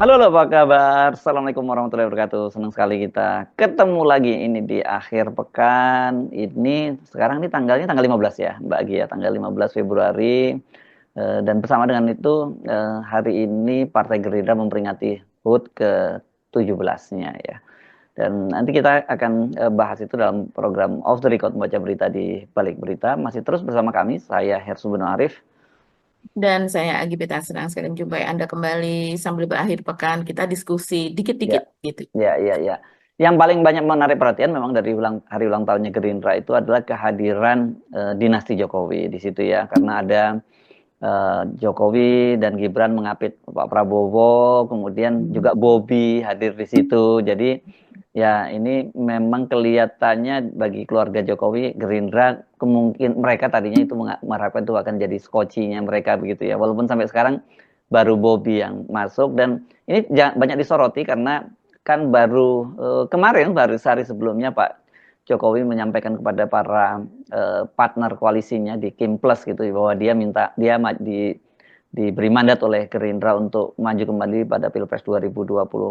Halo, halo, apa kabar? Assalamualaikum warahmatullahi wabarakatuh. Senang sekali kita ketemu lagi ini di akhir pekan. Ini sekarang ini tanggalnya tanggal 15 ya, Mbak Agi ya, tanggal 15 Februari. Dan bersama dengan itu hari ini Partai Gerindra memperingati HUT ke-17-nya ya. Dan nanti kita akan bahas itu dalam program Off the Record membaca berita di balik berita. Masih terus bersama kami, saya Hersu Beno Arif. Dan saya Agibita senang sekali menjumpai Anda kembali sambil berakhir pekan. Kita diskusi Ya, dikit-dikit gitu. ya, ya, ya. Yang paling banyak menarik perhatian memang dari hari ulang tahunnya Gerindra itu adalah kehadiran dinasti Jokowi di situ ya, karena ada Jokowi dan Gibran mengapit Pak Prabowo, kemudian juga Bobi hadir di situ. Jadi ya ini memang kelihatannya bagi keluarga Jokowi, Gerindra kemungkin mereka tadinya itu mengharapkan itu akan jadi skocinya mereka begitu ya. Walaupun sampai sekarang baru Bobi yang masuk dan ini banyak disoroti karena kan baru kemarin baru sehari sebelumnya Pak Jokowi menyampaikan kepada para partner koalisinya di Kim Plus gitu bahwa diberi mandat oleh Gerindra untuk maju kembali pada Pilpres 2029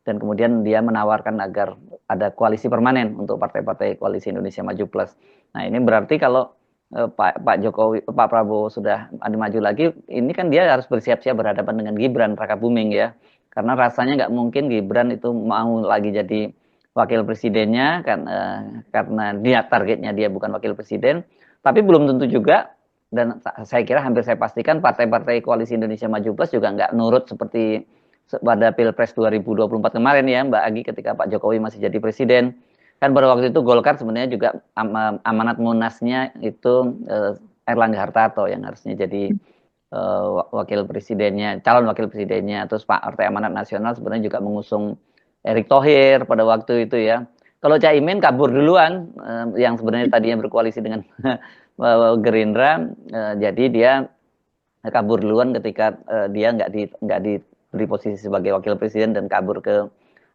dan kemudian dia menawarkan agar ada koalisi permanen untuk partai-partai koalisi Indonesia Maju Plus. Nah, ini berarti kalau Pak Jokowi, Pak Prabowo sudah ada maju lagi, ini kan dia harus bersiap-siap berhadapan dengan Gibran Rakabuming ya. Karena rasanya nggak mungkin Gibran itu mau lagi jadi wakil presidennya kan karena dia targetnya dia bukan wakil presiden, tapi belum tentu juga dan saya kira hampir saya pastikan partai-partai koalisi Indonesia Maju Plus juga nggak nurut seperti pada Pilpres 2024 kemarin ya Mbak Agi ketika Pak Jokowi masih jadi presiden. Kan pada waktu itu Golkar sebenarnya juga amanat munasnya itu Erlangga Hartarto yang harusnya jadi wakil presidennya, calon wakil presidennya. Terus Pak Partai Amanat Nasional sebenarnya juga mengusung Erick Thohir pada waktu itu ya. Kalau Caimin kabur duluan, yang sebenarnya tadinya berkoalisi dengan Gerindra, jadi dia kabur duluan ketika dia nggak diberi posisi sebagai wakil presiden dan kabur ke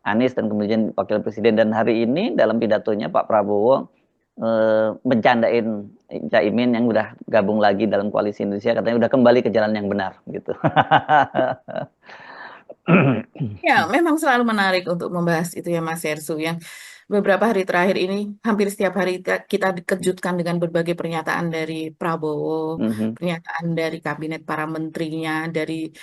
Anies dan kemudian wakil presiden. Dan hari ini dalam pidatonya Pak Prabowo bercandain Caimin yang udah gabung lagi dalam koalisi Indonesia katanya udah kembali ke jalan yang benar gitu. Ya, memang selalu menarik untuk membahas itu ya Mas Hersu. Yang beberapa hari terakhir ini, hampir setiap hari kita dikejutkan dengan berbagai pernyataan dari Prabowo, Mhm, pernyataan dari kabinet para menterinya, dari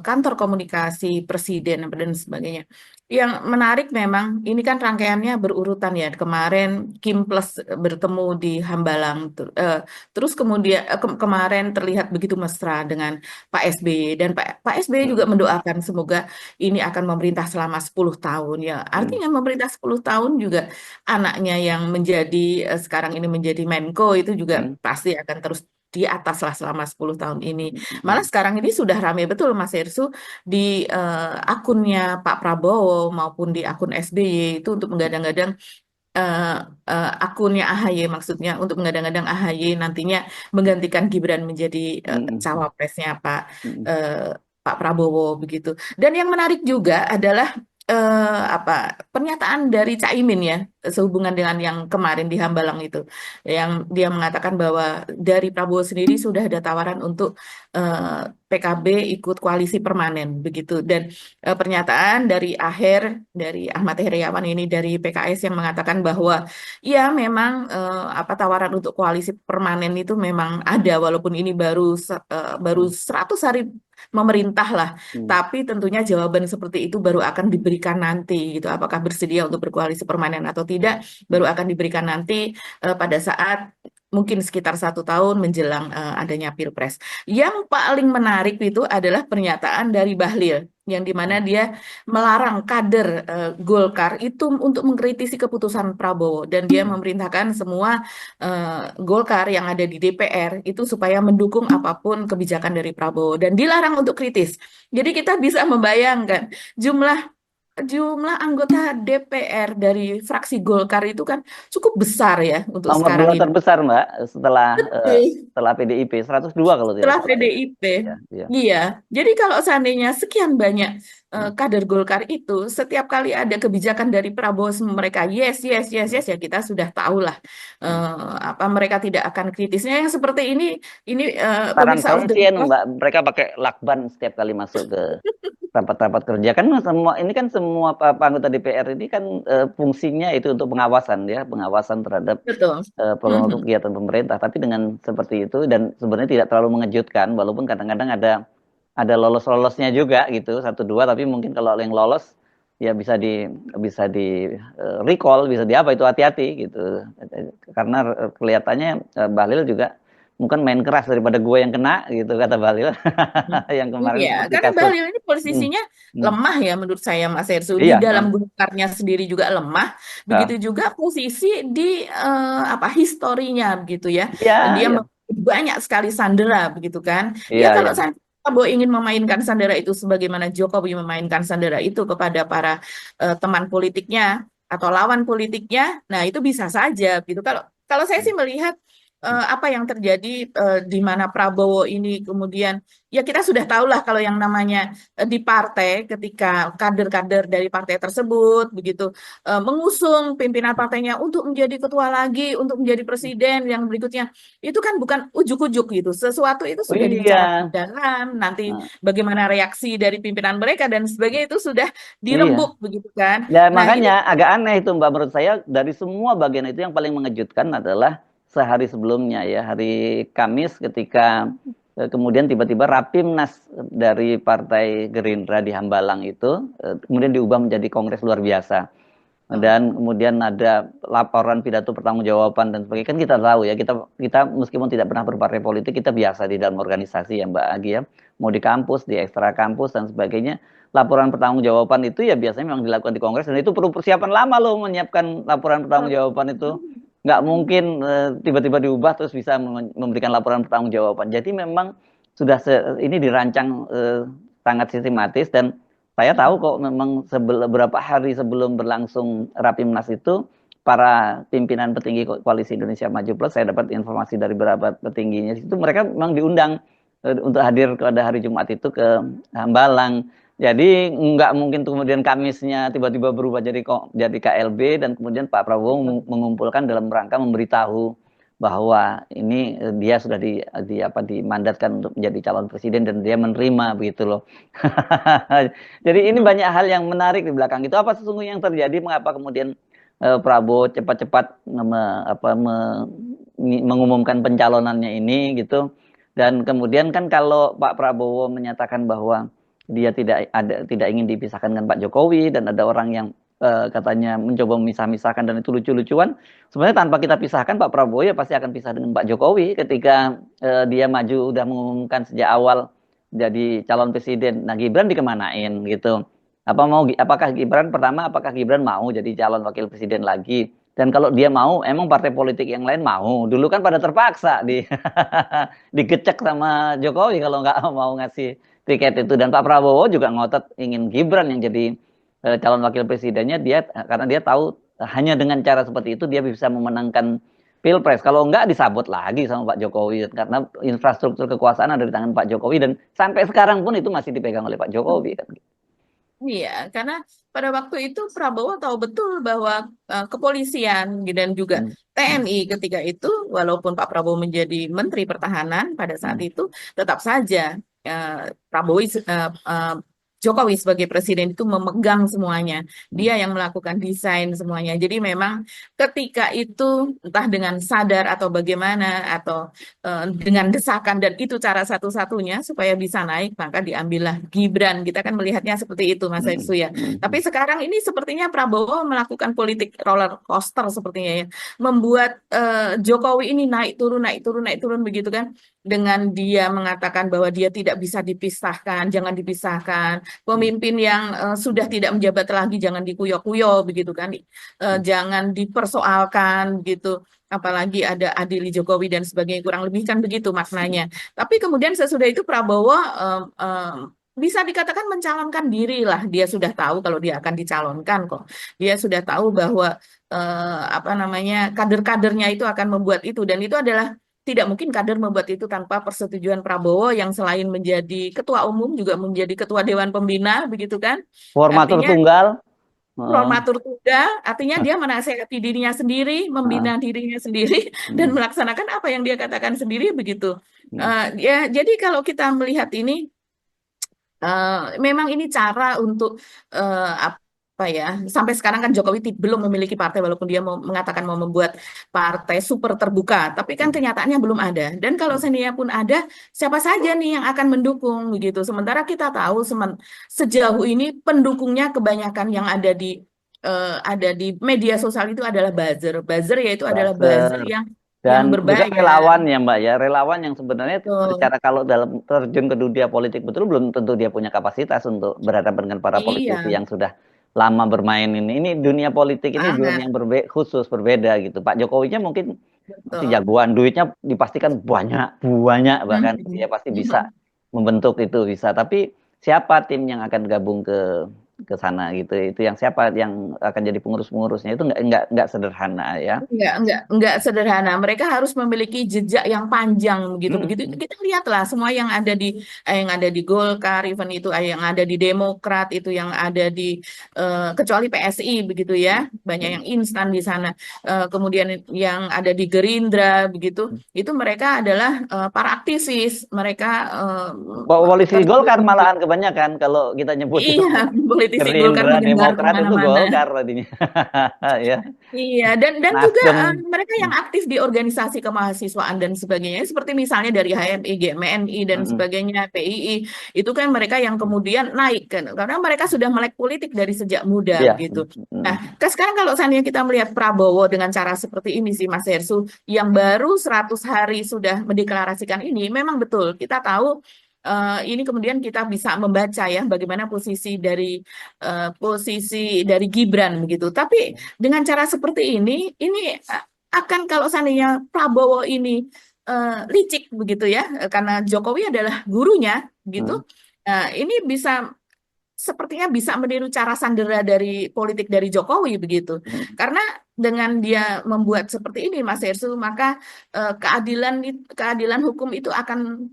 kantor komunikasi presiden dan sebagainya. Yang menarik memang ini kan rangkaiannya berurutan ya. Kemarin Kim Plus bertemu di Hambalang, terus kemudian kemarin terlihat begitu mesra dengan Pak SBY dan Pak SBY juga mhm, mendoakan semoga ini akan memerintah selama 10 tahun ya. mhm, Artinya memerintah 10 tahun juga anaknya yang menjadi sekarang ini menjadi Menko itu juga mhm, pasti akan terus di atas lah selama 10 tahun ini. Malah mhm, sekarang ini sudah ramai betul Mas Hersu di akunnya Pak Prabowo maupun di akun SBY itu untuk menggadang-gadang eh, akunnya AHY maksudnya untuk menggadang-gadang AHY nantinya menggantikan Gibran menjadi mhm, cawapresnya mhm, eh, Pak Prabowo begitu. Dan yang menarik juga adalah apa pernyataan dari Caimin ya sehubungan dengan yang kemarin di Hambalang itu yang dia mengatakan bahwa dari Prabowo sendiri sudah ada tawaran untuk PKB ikut koalisi permanen begitu dan pernyataan dari dari Ahmad Heriawan ini dari PKS yang mengatakan bahwa ya memang apa tawaran untuk koalisi permanen itu memang ada walaupun ini baru 100 hari memerintah lah mhm, tapi tentunya jawaban seperti itu baru akan diberikan nanti gitu apakah bersedia untuk berkoalisi permanen atau tidak baru akan diberikan nanti pada saat mungkin sekitar 1 tahun menjelang adanya Pilpres. Yang paling menarik itu adalah pernyataan dari Bahlil yang dimana dia melarang kader Golkar itu untuk mengkritisi keputusan Prabowo dan dia memerintahkan semua Golkar yang ada di DPR itu supaya mendukung apapun kebijakan dari Prabowo dan dilarang untuk kritis. Jadi kita bisa membayangkan jumlah jumlah anggota DPR dari fraksi Golkar itu kan cukup besar ya untuk Nomor sekarang dua ini. terbesar Mbak Betul. setelah PDIP 102 kalau tidak Setelah salah ya. PDIP. Ya, ya. Iya, jadi kalau seandainya sekian banyak Hmm, kader Golkar itu, setiap kali ada kebijakan dari Prabowo, mereka yes, yes, yes, hmm, yes, ya kita sudah tahu lah hmm. apa mereka tidak akan kritisnya. Yang seperti ini Saran pemirsa saya of the sih anu, People, Mbak, mereka pakai lakban setiap kali masuk ke rapat-rapat kerja kan semua ini kan semua anggota DPR ini kan fungsinya itu untuk pengawasan ya, pengawasan terhadap betul. program kegiatan pemerintah. Tapi dengan seperti itu dan sebenarnya tidak terlalu mengejutkan, walaupun kadang-kadang ada lolos-lolosnya juga gitu, satu dua. Tapi mungkin kalau yang lolos ya bisa di recall, bisa di apa itu hati-hati gitu. Karena kelihatannya Bahlil juga mungkin main keras daripada gue yang kena gitu kata Bahlil yang kemarin Iya, seperti karena kasus. Bahlil ini Hmm, posisinya hmm. lemah ya menurut saya Mas Ersu. Di Iya, dalam Golkarnya sendiri juga lemah. Begitu ah, juga posisi di apa historinya begitu ya. iya, Dia iya, banyak sekali sandera begitu kan. Ya iya, kalau iya. Prabowo ingin memainkan sandera itu sebagaimana Jokowi memainkan sandera itu kepada para teman politiknya atau lawan politiknya, nah itu bisa saja gitu. Kalau kalau saya sih melihat apa yang terjadi di mana Prabowo ini kemudian ya kita sudah tahulah kalau yang namanya di partai ketika kader-kader dari partai tersebut begitu mengusung pimpinan partainya untuk menjadi ketua lagi, untuk menjadi presiden yang berikutnya, itu kan bukan ujuk-ujuk gitu. Sesuatu itu Oh sudah iya. dibicarakan di dalam, nanti Nah, bagaimana reaksi dari pimpinan mereka dan sebagainya itu sudah iya. dirembuk begitu kan. Ya Nah, ini makanya agak aneh itu Mbak, menurut saya dari semua bagian itu yang paling mengejutkan adalah sehari sebelumnya ya, hari Kamis ketika kemudian tiba-tiba Rapimnas dari Partai Gerindra di Hambalang itu kemudian diubah menjadi Kongres luar biasa. oh, Dan kemudian ada laporan pidato pertanggungjawaban dan sebagainya. Kan kita tahu ya, kita meskipun tidak pernah berpartai politik, kita biasa di dalam organisasi ya Mbak Agi ya, mau di kampus, di ekstra kampus dan sebagainya. Laporan pertanggungjawaban itu ya biasanya memang dilakukan di kongres dan itu perlu persiapan lama loh menyiapkan laporan oh, pertanggungjawaban itu. Nggak mungkin tiba-tiba diubah terus bisa memberikan laporan pertanggungjawaban. Jadi memang sudah ini dirancang sangat sistematis dan saya tahu kok memang beberapa hari sebelum berlangsung Rapimnas itu para pimpinan petinggi Koalisi Indonesia Maju Plus saya dapat informasi dari beberapa petingginya itu mereka memang diundang untuk hadir pada hari Jumat itu ke Hambalang. Jadi nggak mungkin kemudian Kamisnya tiba-tiba berubah jadi KLB dan kemudian Pak Prabowo mengumpulkan dalam rangka memberitahu bahwa ini dia sudah dimandatkan untuk menjadi calon presiden dan dia menerima begitu loh. Jadi ini banyak hal yang menarik di belakang itu. Apa sesungguhnya yang terjadi? Mengapa kemudian Prabowo cepat-cepat mengumumkan pencalonannya ini gitu? Dan kemudian kan kalau Pak Prabowo menyatakan bahwa dia tidak ingin dipisahkan dengan Pak Jokowi dan ada orang yang katanya mencoba memisah-misahkan dan itu lucu-lucuan. Sebenarnya tanpa kita pisahkan Pak Prabowo ya pasti akan pisah dengan Pak Jokowi ketika dia maju udah mengumumkan sejak awal jadi calon presiden. Nah, Gibran dikemanain gitu. Apakah Gibran pertama apakah Gibran mau jadi calon wakil presiden lagi? Dan kalau dia mau, emang partai politik yang lain mau. Dulu kan pada terpaksa digecek sama Jokowi kalau nggak mau ngasih tiket itu. Dan Pak Prabowo juga ngotot ingin Gibran yang jadi calon wakil presidennya karena dia tahu hanya dengan cara seperti itu dia bisa memenangkan Pilpres. Kalau enggak disabot lagi sama Pak Jokowi karena infrastruktur kekuasaan ada di tangan Pak Jokowi dan sampai sekarang pun itu masih dipegang oleh Pak Jokowi kan. iya, karena pada waktu itu Prabowo tahu betul bahwa kepolisian dan juga Hmm, hmm, TNI ketika itu, walaupun Pak Prabowo menjadi Menteri Pertahanan pada saat hmm, itu, tetap saja eh, Prabowo Jokowi sebagai presiden itu memegang semuanya. hmm, Dia yang melakukan desain semuanya. Jadi memang ketika itu entah dengan sadar atau bagaimana atau dengan desakan dan itu cara satu-satunya supaya bisa naik maka diambillah Gibran. Kita kan melihatnya seperti itu Mas hmm, Eksu ya. hmm, Tapi sekarang ini sepertinya Prabowo melakukan politik roller coaster sepertinya ya. Membuat Jokowi ini naik turun naik turun naik turun begitu kan dengan dia mengatakan bahwa dia tidak bisa dipisahkan, jangan dipisahkan. hmm, Pemimpin yang sudah tidak menjabat lagi jangan dikuyok-kuyok begitu kan. hmm. Jangan dipersoalkan gitu apalagi ada adili Jokowi dan sebagainya kurang lebih kan begitu maknanya. Tapi kemudian sesudah itu Prabowo bisa dikatakan mencalonkan diri lah. Dia sudah tahu kalau dia akan dicalonkan kok. Dia sudah tahu bahwa apa namanya kader-kadernya itu akan membuat itu, dan itu adalah tidak mungkin kader membuat itu tanpa persetujuan Prabowo yang selain menjadi ketua umum juga menjadi ketua Dewan Pembina, begitu kan? Formatur Artinya tunggal. Heeh. formatur tunggal, artinya dia menasehati dirinya sendiri, membina Heeh. dirinya sendiri, dan Hmm. melaksanakan apa yang dia katakan sendiri begitu. Hmm. Ya, jadi kalau kita melihat ini, memang ini cara untuk apa ya? Sampai sekarang kan Jokowi belum memiliki partai walaupun dia mau mengatakan mau membuat partai super terbuka, tapi kan Hmm. kenyataannya belum ada. Dan kalau Hmm. seandainya pun ada, siapa saja nih yang akan mendukung begitu. Sementara kita tahu sejauh ini pendukungnya kebanyakan yang ada di media sosial itu adalah buzzer. Buzzer yaitu adalah buzzer Buzzer. yang Dan juga berbayar. relawan ya Mbak ya, relawan yang sebenarnya Betul. secara kalau dalam terjun ke dunia politik betul belum tentu dia punya kapasitas untuk berhadapan dengan para politisi Iya, yang sudah lama bermain ini. Ini dunia politik ini dunia sangat yang khusus berbeda gitu. Pak Jokowinya mungkin masih betul. jagoan, duitnya dipastikan banyak, banyak bahkan dia Mhm. pasti bisa membentuk itu bisa. Tapi siapa tim yang akan gabung ke sana gitu? Itu yang siapa yang akan jadi pengurus-pengurusnya itu nggak sederhana ya. Enggak sederhana. Mereka harus memiliki jejak yang panjang begitu begitu. Mm-mm. Kita lihatlah semua yang ada di Golkar, even itu yang ada di Demokrat, itu yang ada di kecuali PSI begitu ya, banyak yang instan di sana. Kemudian yang ada di Gerindra begitu, itu mereka adalah para aktivis. Mereka Koalisi Golkar terjun. malahan kebanyakan kalau kita nyebut itu Iya, politisi Golkar Gerindra, menyebar Demokrat itu kemana-mana. Golkar tadinya. Ya, Iya, dan juga Nasdem. mereka yang aktif di organisasi kemahasiswaan dan sebagainya, seperti misalnya dari HMI, GMNI dan Mm-mm. sebagainya, PII, itu kan mereka yang kemudian naik kan, karena mereka sudah melek politik dari sejak muda Ya, begitu. Nah, sekarang kalau seandainya kita melihat Prabowo dengan cara seperti ini sih Mas Hersu, yang baru 100 hari sudah mendeklarasikan ini, memang betul kita tahu ini kemudian kita bisa membaca ya bagaimana posisi dari Gibran begitu. Tapi dengan cara seperti ini akan kalau seandainya Prabowo ini licik begitu ya, karena Jokowi adalah gurunya gitu. Mm. Nah, ini sepertinya bisa meniru cara sandera dari politik dari Jokowi begitu. Mm. Karena dengan dia membuat seperti ini, Mas Hersu, maka keadilan hukum itu akan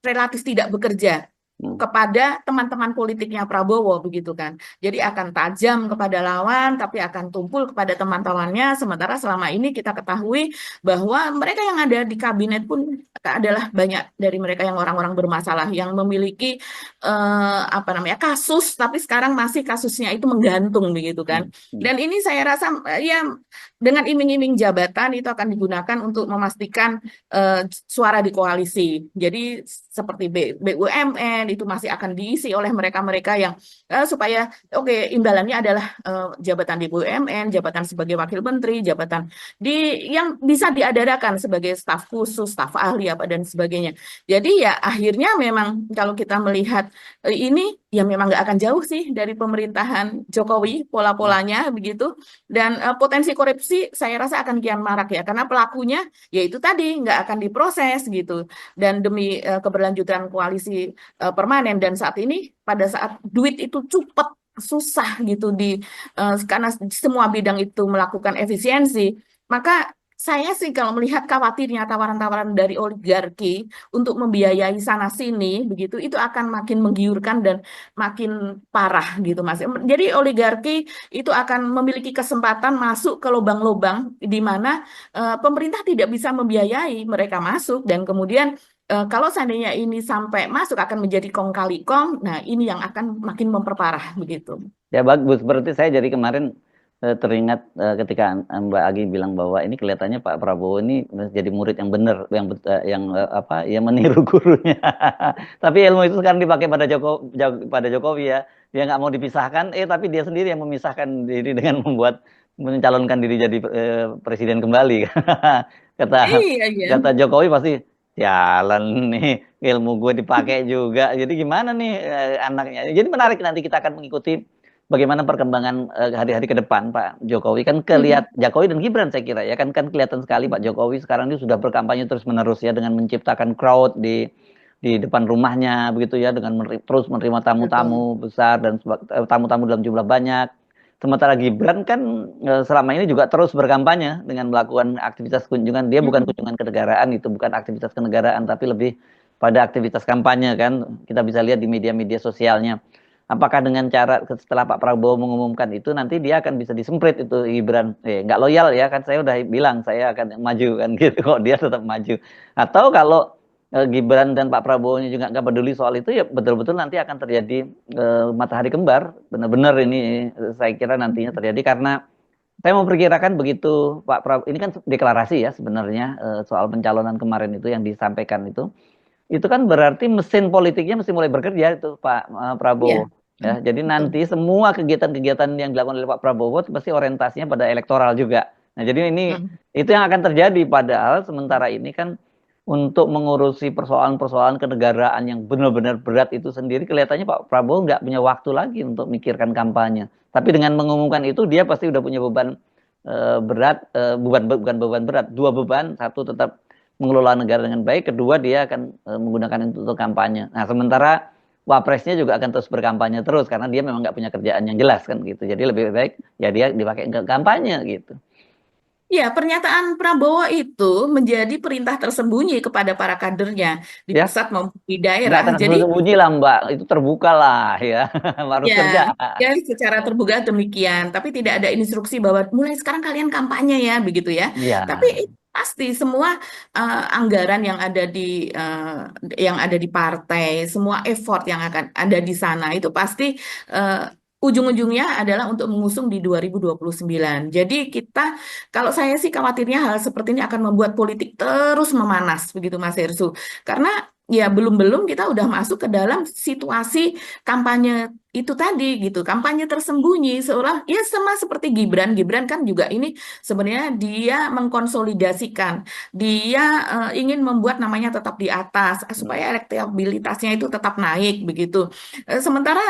relatif tidak bekerja Mm. kepada teman-teman politiknya Prabowo begitu kan. Jadi akan tajam kepada lawan tapi akan tumpul kepada teman-temannya, sementara selama ini kita ketahui bahwa mereka yang ada di kabinet pun adalah banyak dari mereka yang orang-orang bermasalah yang memiliki apa namanya kasus, tapi sekarang masih kasusnya itu menggantung begitu kan. Mm. Mm. Dan ini saya rasa ya dengan iming-iming jabatan itu akan digunakan untuk memastikan suara di koalisi. Jadi seperti BUMN itu masih akan diisi oleh mereka-mereka yang supaya oke, imbalannya adalah jabatan di BUMN, jabatan sebagai wakil menteri, jabatan yang bisa diadakan sebagai staf khusus, staf ahli apa dan sebagainya. Jadi ya akhirnya memang kalau kita melihat ini ya memang nggak akan jauh sih dari pemerintahan Jokowi pola-polanya begitu, dan potensi korupsi saya rasa akan kian marak ya karena pelakunya yaitu tadi nggak akan diproses gitu, dan demi keberlanjutan koalisi permanen. Dan saat ini pada saat duit itu cepat susah gitu karena semua bidang itu melakukan efisiensi, maka saya sih kalau melihat khawatirnya tawaran-tawaran dari oligarki untuk membiayai sana sini begitu itu akan makin menggiurkan dan makin parah gitu Mas. Jadi oligarki itu akan memiliki kesempatan masuk ke lubang-lubang di mana pemerintah tidak bisa membiayai mereka masuk, dan kemudian kalau seandainya ini sampai masuk akan menjadi kong kali kong, nah ini yang akan makin memperparah begitu. Ya bagus, berarti saya jadi kemarin teringat ketika Mbak Agi bilang bahwa ini kelihatannya Pak Prabowo ini jadi murid yang benar, apa, ya meniru gurunya. Tapi ilmu itu sekarang dipakai pada Jokowi ya. Dia nggak mau dipisahkan, tapi dia sendiri yang memisahkan diri dengan mencalonkan diri jadi presiden kembali. Kata Iya, iya. kata Jokowi pasti jalan nih ilmu gue dipakai juga. Jadi gimana nih anaknya? Jadi menarik nanti kita akan mengikuti bagaimana perkembangan hari-hari ke depan Pak Jokowi. Kan Mhm. Jokowi dan Gibran saya kira ya kan kelihatan sekali Pak Jokowi sekarang ini sudah berkampanye terus-menerus ya dengan menciptakan crowd di di depan rumahnya begitu ya dengan terus menerima Betul. tamu-tamu besar dan tamu-tamu dalam jumlah banyak. Sementara Gibran kan selama ini juga terus berkampanye dengan melakukan aktivitas kunjungan. Dia bukan Mm-mm. kunjungan kenegaraan, itu bukan aktivitas kenegaraan, tapi lebih pada aktivitas kampanye kan. Kita bisa lihat di media-media sosialnya. Apakah dengan cara setelah Pak Prabowo mengumumkan itu nanti dia akan bisa disemprit itu Gibran, nggak loyal ya kan saya udah bilang saya akan maju kan gitu kok dia tetap maju. Atau kalau Gibran dan Pak Prabowo juga nggak peduli soal itu ya betul-betul nanti akan terjadi matahari kembar. Benar-benar ini saya kira nantinya terjadi karena saya mau perkirakan begitu Pak Prabowo ini kan deklarasi ya sebenarnya soal pencalonan kemarin itu yang disampaikan itu kan berarti mesin politiknya mesti mulai bekerja itu Pak Iya. Prabowo. Ya, jadi Betul. nanti semua kegiatan-kegiatan yang dilakukan oleh Pak Prabowo itu pasti orientasinya pada elektoral juga. Nah, jadi ini Mm. itu yang akan terjadi padahal sementara ini kan untuk mengurusi persoalan-persoalan kenegaraan yang benar-benar berat itu sendiri kelihatannya Pak Prabowo nggak punya waktu lagi untuk mikirkan kampanye. Tapi dengan mengumumkan itu dia pasti udah punya beban berat, bukan beban berat, dua beban, satu tetap mengelola negara dengan baik, kedua dia akan menggunakan itu untuk kampanye. Nah, sementara wapresnya juga akan terus berkampanye terus karena dia memang nggak punya kerjaan yang jelas kan gitu. Jadi lebih baik ya dia dipakai ke kampanye gitu. Ya, pernyataan Prabowo itu menjadi perintah tersembunyi kepada para kadernya di Ya, pusat maupun di nggak daerah. Jadi, tersembunyi lah Mbak, itu terbuka lah ya, harus ya, kerja. ya secara terbuka demikian. Tapi tidak ada instruksi bahwa mulai sekarang kalian kampanye ya, begitu ya. Iya. Tapi pasti semua anggaran yang ada di partai, semua effort yang akan ada di sana itu pasti eh, ujung-ujungnya adalah untuk mengusung di 2029. Jadi kita, kalau saya sih khawatirnya hal seperti ini akan membuat politik terus memanas, begitu Mas Hersu. Karena ya belum-belum kita udah masuk ke dalam situasi kampanye itu tadi gitu, kampanye tersembunyi seolah ya sama seperti Gibran. Gibran kan juga ini sebenarnya dia mengkonsolidasikan, dia ingin membuat namanya tetap di atas supaya elektabilitasnya itu tetap naik begitu. Sementara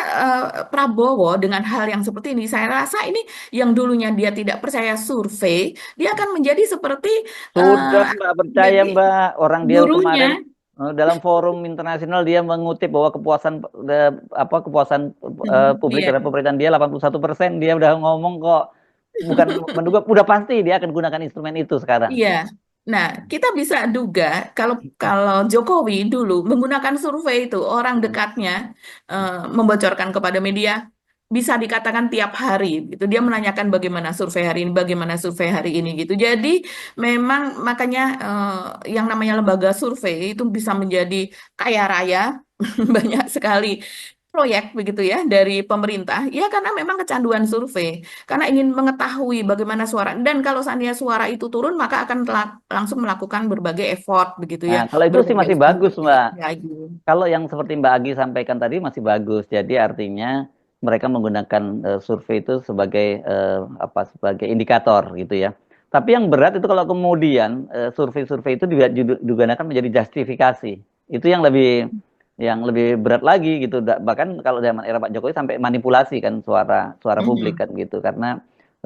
Prabowo dengan hal yang seperti ini, saya rasa ini yang dulunya dia tidak percaya survei, dia akan menjadi seperti Sudah eh, Mbak percaya menjadi Mbak, orang dia kemarin gurunya. dalam forum internasional dia mengutip bahwa kepuasan publik Iya. terhadap pemerintahan dia 81%, dia udah ngomong kok bukan menduga udah pasti dia akan gunakan instrumen itu sekarang. Iya. Nah, kita bisa duga kalau kalau Jokowi dulu menggunakan survei itu orang dekatnya membocorkan kepada media bisa dikatakan tiap hari gitu. Dia menanyakan bagaimana survei hari ini, bagaimana survei hari ini gitu. Jadi memang makanya yang namanya lembaga survei itu bisa menjadi kaya raya banyak sekali proyek begitu ya dari pemerintah ya karena memang kecanduan survei karena ingin mengetahui bagaimana suara dan kalau seandainya suara itu turun maka akan langsung melakukan berbagai effort begitu ya Nah, kalau itu sih berbagai masih bagus, strategi Mbak. lagi. Kalau yang seperti Mbak Agi sampaikan tadi masih bagus. Jadi artinya mereka menggunakan survei itu sebagai sebagai indikator gitu ya. Tapi yang berat itu kalau kemudian survei-survei itu digunakan menjadi justifikasi. Itu yang lebih berat lagi gitu. Bahkan kalau zaman era Pak Jokowi sampai manipulasi kan suara suara publik Mhm. kan gitu. Karena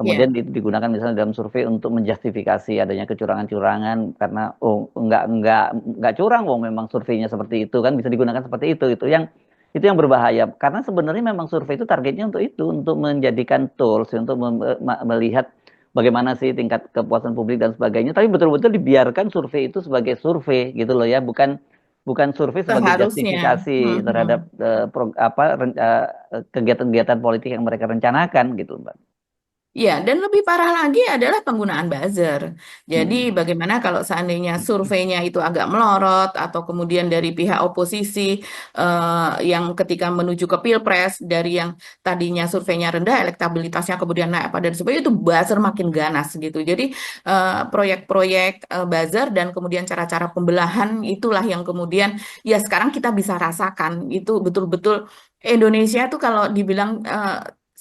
Ya, kemudian itu digunakan misalnya dalam survei untuk menjustifikasi adanya kecurangan-curangan karena oh enggak curang wong memang surveinya seperti itu kan bisa digunakan seperti itu yang berbahaya karena sebenarnya memang survei itu targetnya untuk itu untuk menjadikan tools untuk melihat bagaimana sih tingkat kepuasan publik dan sebagainya tapi betul-betul dibiarkan survei itu sebagai survei gitu loh ya bukan bukan survei sebagai seharusnya. justifikasi terhadap Mhm. kegiatan-kegiatan politik yang mereka rencanakan gitu Mbak. Ya, dan lebih parah lagi adalah penggunaan buzzer. Jadi, Hmm. bagaimana kalau seandainya surveinya itu agak melorot, atau kemudian dari pihak oposisi yang ketika menuju ke pilpres, dari yang tadinya surveinya rendah, elektabilitasnya kemudian naik pada sebagainya, itu buzzer makin ganas gitu. Jadi, proyek-proyek buzzer dan kemudian cara-cara pembelahan itulah yang kemudian, ya sekarang kita bisa rasakan, itu betul-betul Indonesia tuh kalau dibilang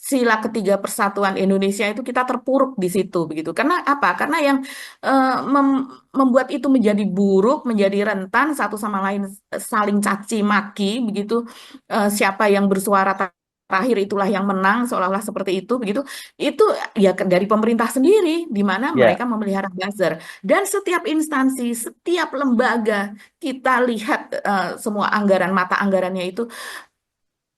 sila ketiga persatuan Indonesia itu kita terpuruk di situ begitu. Karena apa? Karena yang membuat itu menjadi buruk, menjadi rentan satu sama lain saling caci maki begitu. Siapa yang bersuara terakhir itulah yang menang seolah-olah seperti itu itu ya dari pemerintah sendiri di mana Ya, mereka memelihara buzzer dan setiap instansi setiap lembaga kita lihat semua anggaran mata anggarannya itu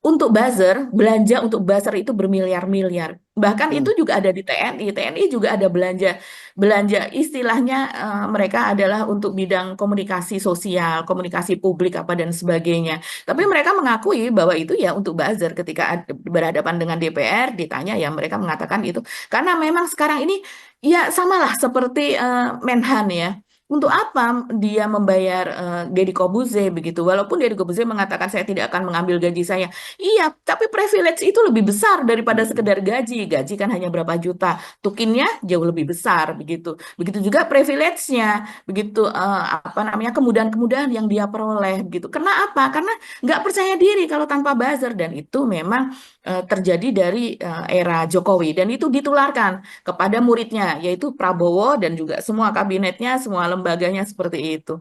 untuk buzzer, belanja untuk buzzer itu bermiliar-miliar. Bahkan itu hmm, juga ada di TNI. TNI juga ada belanja belanja istilahnya mereka adalah untuk bidang komunikasi sosial, komunikasi publik apa dan sebagainya. Tapi mereka mengakui bahwa itu ya untuk buzzer ketika berhadapan dengan DPR ditanya ya mereka mengatakan itu karena memang sekarang ini ya samalah seperti Menhan ya. Untuk apa dia membayar Deddy Kobuze begitu? Walaupun Deddy Kobuze mengatakan saya tidak akan mengambil gaji saya. Iya, tapi privilege itu lebih besar daripada hmm, sekedar gaji. Gaji kan hanya berapa juta. Tukinnya jauh lebih besar begitu. Begitu juga privilege-nya, begitu apa namanya kemudahan-kemudahan yang dia peroleh begitu. Karena apa? Karena nggak percaya diri kalau tanpa buzzer dan itu memang terjadi dari era Jokowi dan itu ditularkan kepada muridnya yaitu Prabowo dan juga semua kabinetnya, semua lembaganya seperti itu.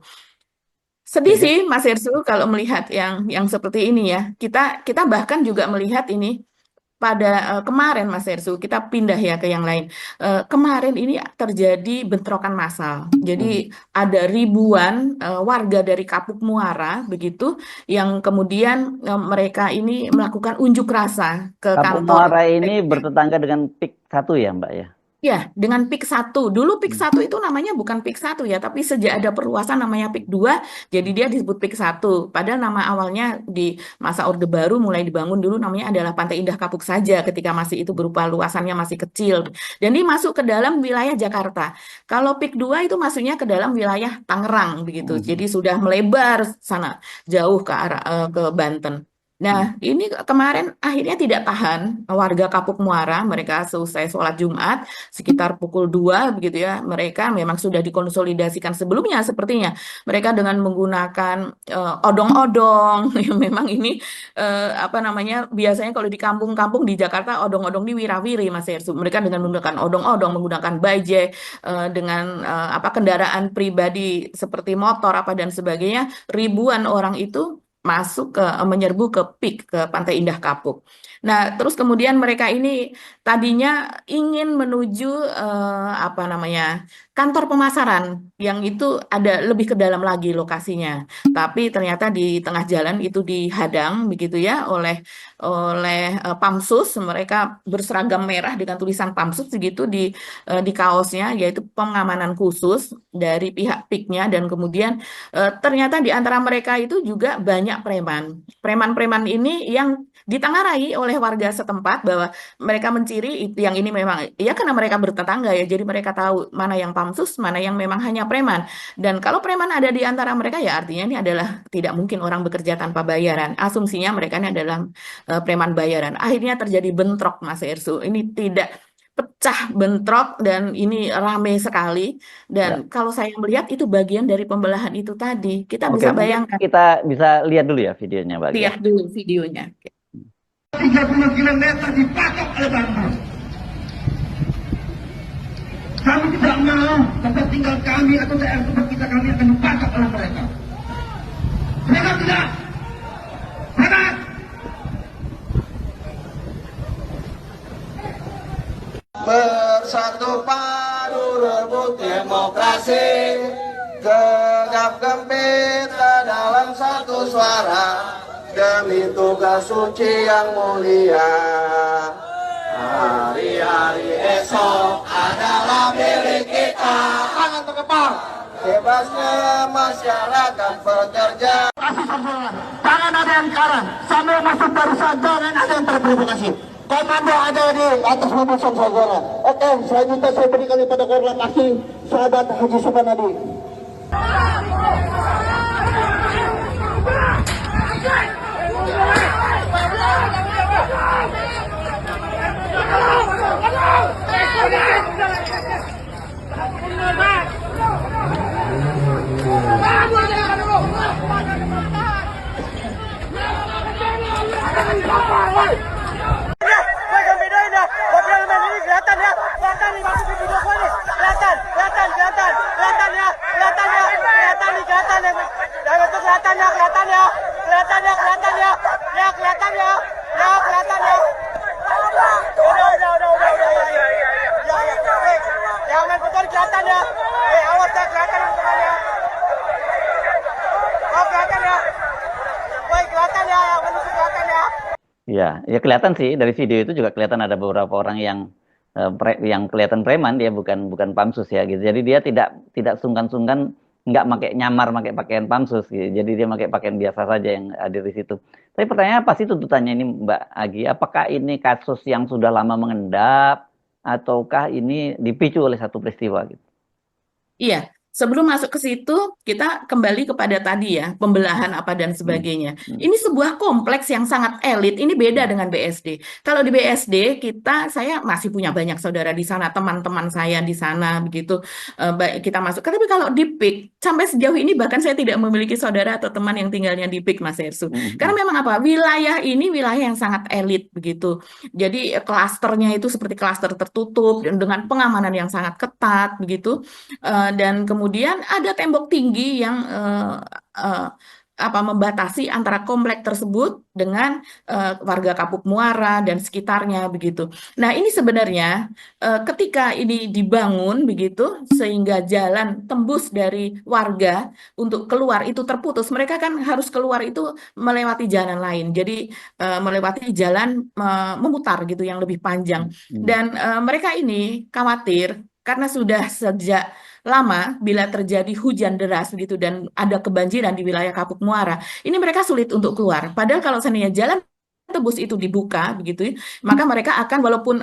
Sedih jadi sih Mas Hersu kalau melihat yang seperti ini ya. Kita kita bahkan juga melihat ini pada kemarin Mas Hersu, kita pindah ya ke yang lain. Kemarin ini terjadi bentrokan massal. Jadi hmm. ada ribuan warga dari Kapuk Muara begitu yang kemudian mereka ini melakukan unjuk rasa ke Kampung kantor. Muara ini bertetangga dengan PIK 1 ya, Mbak ya? Ya, dengan PIK 1. Dulu PIK Hmm. 1 itu namanya bukan PIK 1 ya, tapi sejak ada perluasan namanya PIK 2, jadi dia disebut PIK 1. Padahal nama awalnya di masa Orde Baru mulai dibangun dulu namanya adalah Pantai Indah Kapuk saja ketika masih itu berupa luasannya masih kecil. Dan ini masuk ke dalam wilayah Jakarta. Kalau PIK 2 itu masuknya ke dalam wilayah Tangerang begitu. Hmm. Jadi sudah melebar sana jauh ke arah ke Banten. Hmm. Nah, ini kemarin akhirnya tidak tahan warga Kapuk Muara, mereka selesai sholat Jumat, sekitar pukul 2 begitu ya. Mereka memang sudah dikonsolidasikan sebelumnya sepertinya. Mereka dengan menggunakan odong-odong yang memang ini apa namanya biasanya kalau di kampung-kampung di Jakarta odong-odong di wirawiri Mas Hersu. Mereka dengan menggunakan odong-odong, menggunakan bajai dengan apa kendaraan pribadi seperti motor apa dan sebagainya, ribuan orang itu masuk ke menyerbu ke PIK ke Pantai Indah Kapuk. Nah, terus kemudian mereka ini tadinya ingin menuju apa namanya kantor pemasaran yang itu ada lebih ke dalam lagi lokasinya. Tapi ternyata di tengah jalan itu dihadang begitu ya oleh Pamsus. Mereka berseragam merah dengan tulisan Pamsus begitu di kaosnya yaitu pengamanan khusus dari pihak PIK-nya dan kemudian ternyata di antara mereka itu juga banyak preman. Preman-preman ini yang ditengarai oleh warga setempat bahwa mereka menciri itu yang ini memang ya karena mereka bertetangga ya jadi mereka tahu mana yang pamsus mana yang memang hanya preman dan kalau preman ada di antara mereka ya artinya ini adalah tidak mungkin orang bekerja tanpa bayaran asumsinya mereka ini adalah preman bayaran akhirnya terjadi bentrok Mas Ersu ini tidak pecah bentrok dan ini rame sekali Ya. dan kalau saya melihat itu bagian dari pembelahan itu tadi kita Oke, bisa mungkin bayangkan kita bisa lihat dulu ya videonya, Mbak ya. lihat dulu videonya. 30 km dipatok oleh bangsa. Kami tidak mau tempat tinggal kami atau daerah tempat kita kami akan dipatok oleh mereka. Mereka tidak. Hebat. Bersatu padu rebut demokrasi, gegap gempita dalam satu suara demi tugas suci yang mulia. Hari-hari esok adalah milik kita. Tangan terkepal. Bebasnya masyarakat bekerja. Tangan ada yang kanan, sambil masuk barisan jangan ada yang terprovokasi. Komando ada di atas mobil saudara. Oke, selanjutnya saya berikan kepada koordinasi sahabat Haji Subanadi. Kelihatan ya. Ya, ya kelihatan sih dari video itu juga kelihatan ada beberapa orang yang kelihatan preman, dia bukan pamsus ya gitu. Jadi dia tidak sungkan-sungkan nggak pakai pakaian pamsus gitu. Jadi dia pakai pakaian biasa saja yang hadir di situ. Tapi pertanyaannya apa sih tuntutannya ini Mbak Agi? Apakah ini kasus yang sudah lama mengendap ataukah ini dipicu oleh satu peristiwa gitu? Iya, sebelum masuk ke situ, kita kembali kepada tadi ya, pembelahan apa dan Hmm, sebagainya. hmm, Ini sebuah kompleks yang sangat elit, ini beda hmm, dengan BSD. Kalau di BSD, saya masih punya banyak saudara di sana, teman-teman saya di sana, begitu baik kita masuk. Tapi kalau di PIK, sampai sejauh ini bahkan saya tidak memiliki saudara atau teman yang tinggalnya di PIK, Mas Hersu. hmm, Karena hmm, memang apa, wilayah ini wilayah yang sangat elit, begitu. Jadi klasternya itu seperti klaster tertutup, dan dengan pengamanan yang sangat ketat, begitu. Dan kemudian ada tembok tinggi yang eh, membatasi antara komplek tersebut dengan warga Kapuk Muara dan sekitarnya begitu. Nah, ini sebenarnya ketika ini dibangun begitu sehingga jalan tembus dari warga untuk keluar itu terputus, mereka kan harus keluar itu melewati jalan lain. Jadi melewati jalan memutar gitu yang lebih panjang. hmm. Dan mereka ini khawatir karena sudah sejak lama bila terjadi hujan deras begitu dan ada kebanjiran di wilayah Kapuk Muara, ini mereka sulit untuk keluar. Padahal kalau seandainya jalan tebus itu dibuka begitu, maka mereka akan walaupun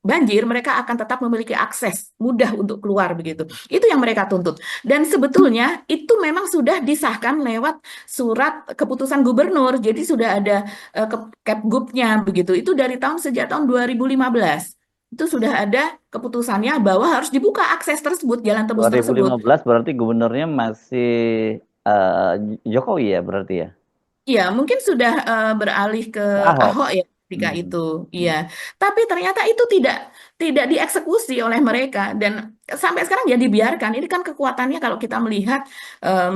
banjir, mereka akan tetap memiliki akses mudah untuk keluar begitu. Itu yang mereka tuntut. Dan sebetulnya itu memang sudah disahkan lewat surat keputusan gubernur. Jadi sudah ada Kepgubnya begitu. Itu dari sejak tahun 2015 itu sudah ada keputusannya bahwa harus dibuka akses tersebut, jalan tembus tersebut. 2015 berarti gubernurnya masih eh, Jokowi ya berarti ya? Iya, mungkin sudah beralih ke Ahok. Ahok ya ketika Hmm, itu. Iya, hmm, tapi ternyata itu tidak dieksekusi oleh mereka dan sampai sekarang ya dibiarkan. Ini kan kekuatannya kalau kita melihat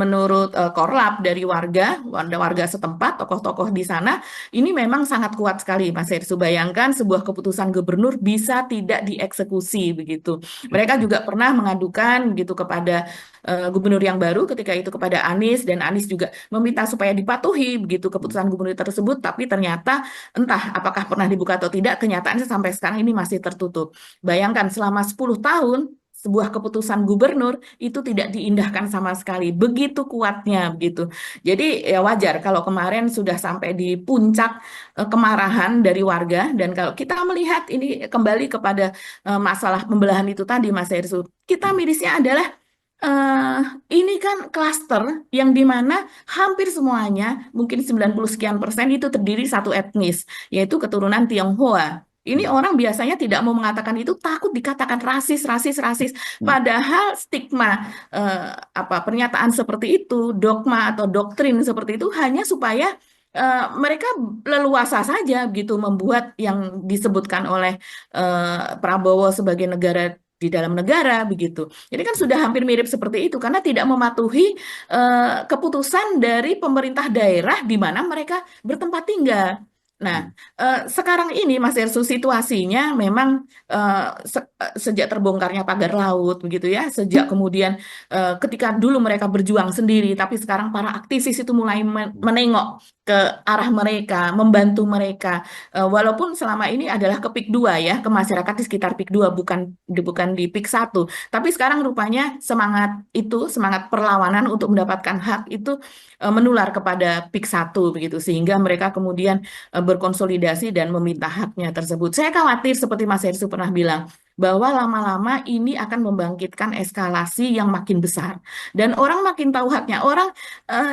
menurut korlap dari warga setempat, tokoh-tokoh di sana, ini memang sangat kuat sekali, Mas Hersu. Bayangkan sebuah keputusan gubernur bisa tidak dieksekusi begitu. Mereka juga pernah mengadukan gitu kepada gubernur yang baru ketika itu kepada Anies dan Anies juga meminta supaya dipatuhi begitu hmm. keputusan gubernur tersebut, tapi ternyata entah apakah pernah dibuka atau tidak, kenyataannya sampai sekarang ini masih tertutup. Bayangkan selama 10 tahun sebuah keputusan gubernur itu tidak diindahkan sama sekali. Begitu kuatnya begitu. Jadi ya wajar kalau kemarin sudah sampai di puncak kemarahan dari warga dan kalau kita melihat ini kembali kepada masalah pembelahan itu tadi Mas Hersu, kita mirisnya adalah eh ini kan klaster yang dimana hampir semuanya, mungkin 90 sekian persen itu terdiri satu etnis, yaitu keturunan Tionghoa. Ini Hmm, orang biasanya tidak mau mengatakan itu, takut dikatakan rasis, rasis, rasis. hmm, Padahal stigma pernyataan seperti itu, dogma atau doktrin seperti itu hanya supaya mereka leluasa saja gitu membuat yang disebutkan oleh Prabowo sebagai negara di dalam negara begitu. Jadi kan sudah hampir mirip seperti itu karena tidak mematuhi keputusan dari pemerintah daerah di mana mereka bertempat tinggal. Nah, hmm, sekarang ini Mas Ersu situasinya memang sejak terbongkarnya pagar laut begitu ya, sejak kemudian ketika dulu mereka berjuang sendiri, tapi sekarang para aktivis itu mulai hmm, menengok ke arah mereka, membantu mereka. Walaupun selama ini adalah ke PIK 2 ya, ke masyarakat di sekitar PIK 2 bukan di PIK 1. Tapi sekarang rupanya semangat perlawanan untuk mendapatkan hak itu menular kepada PIK 1 begitu sehingga mereka kemudian berkonsolidasi dan meminta haknya tersebut. Saya khawatir seperti Mas Hersu pernah bilang bahwa lama-lama ini akan membangkitkan eskalasi yang makin besar dan orang makin tahu haknya. Orang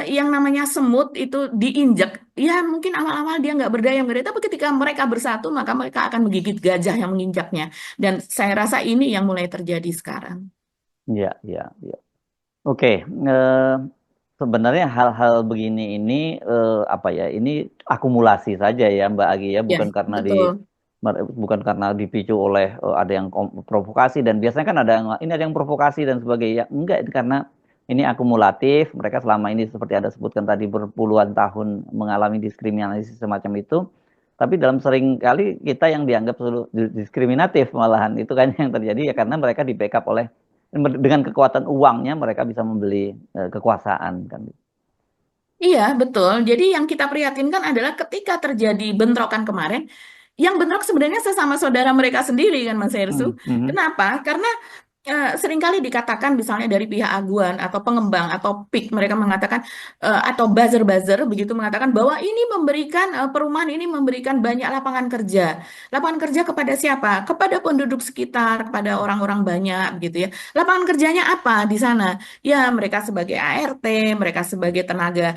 yang namanya semut itu diinjak, ya mungkin awal-awal dia nggak berdaya, tapi ketika mereka bersatu maka mereka akan menggigit gajah yang menginjaknya. Dan saya rasa ini yang mulai terjadi sekarang. ya, ya, ya. Oke, sebenarnya hal-hal begini ini apa ya? Ini akumulasi saja ya Mbak Agi ya, Ya, betul. bukan karena dipicu oleh ada yang provokasi dan biasanya kan ada yang ini ada yang provokasi dan sebagainya. Ya, enggak, itu karena ini akumulatif. Mereka selama ini seperti ada sebutkan tadi berpuluhan tahun mengalami diskriminasi semacam itu. Tapi dalam sering kali kita yang dianggap diskriminatif malahan itu kan yang terjadi ya karena mereka di backup oleh dengan kekuatan uangnya mereka bisa membeli kekuasaan kan. Iya, betul. Jadi yang kita prihatinkan adalah ketika terjadi bentrokan kemarin, yang bentrok sebenarnya sesama saudara mereka sendiri kan Mas Hersu. Mhm. Kenapa? Karena seringkali dikatakan misalnya dari pihak aguan atau pengembang atau PIK mereka mengatakan atau buzzer-buzzer begitu mengatakan bahwa ini memberikan perumahan ini memberikan banyak lapangan kerja. Lapangan kerja kepada siapa? Kepada penduduk sekitar, kepada orang-orang banyak gitu ya. Lapangan kerjanya apa di sana? Ya, mereka sebagai ART, mereka sebagai tenaga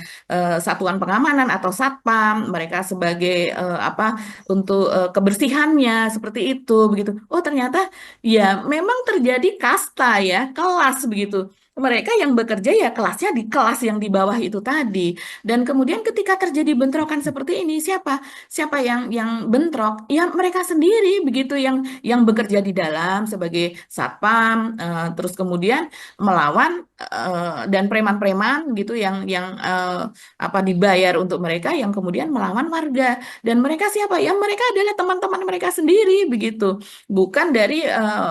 satuan pengamanan atau satpam, mereka sebagai apa untuk kebersihannya seperti itu begitu. Oh, ternyata ya memang terjadi kasta ya, kelas begitu. Mereka yang bekerja ya kelasnya di kelas yang di bawah itu tadi. Dan kemudian ketika terjadi bentrokan seperti ini, siapa? Siapa yang bentrok? Ya mereka sendiri begitu yang bekerja di dalam sebagai satpam, terus kemudian melawan dan preman-preman gitu yang apa dibayar untuk mereka yang kemudian melawan warga. Dan mereka siapa? Ya mereka adalah teman-teman mereka sendiri begitu, bukan dari